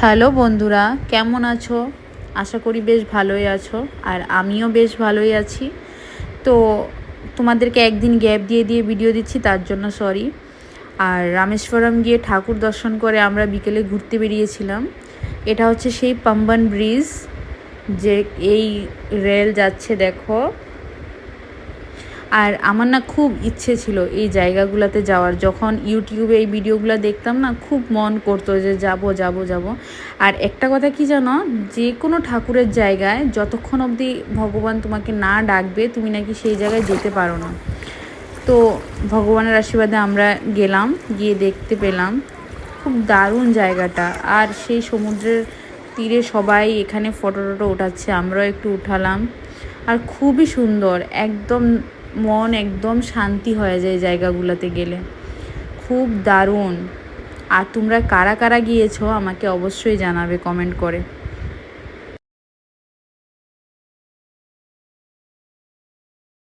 Hello বন্ধুরা, কেমন আছো? আশা করি বেশ ভালোই আছো। আর আমিও বেশ ভালোই আছি। তো তোমাদেরকে একদিন গ্যাপ দিয়ে দিয়ে ভিডিও দিচ্ছি, তার জন্য সরি। আর রামেশ্বরম গিয়ে ঠাকুর দর্শন করে আমরা বিকেলে ঘুরতে বেরিয়েছিলাম। এটা হচ্ছে সেই পাম্বান ব্রিজ, যে এই রেল যাচ্ছে দেখো। আর আমার না খুব ইচ্ছে ছিল এই জায়গাগুলোতে যাওয়ার। যখন ইউটিউবে এই ভিডিওগুলো দেখতাম না, খুব মন করতো যে যাব যাব যাব। আর একটা কথা কি জানো, যে কোনো ঠাকুরের জায়গায় যতক্ষণ অবধি ভগবান তোমাকে না ডাকবে, তুমি নাকি সেই জায়গায় যেতে পারো না। তো ভগবানের আশীর্বাদে আমরা গেলাম, গিয়ে দেখতে পেলাম খুব দারুণ জায়গাটা। আর সেই সমুদ্রের তীরে সবাই এখানে ফটো টটো ওঠাচ্ছে, আমরাও একটু উঠালাম। আর খুবই সুন্দর, একদম মন একদম শান্তি হয়ে যায় জায়গাগুলোতে গেলে, খুব দারুণ। আর তোমরা কারা কারা গিয়েছো আমাকে অবশ্যই জানাবে কমেন্ট করে।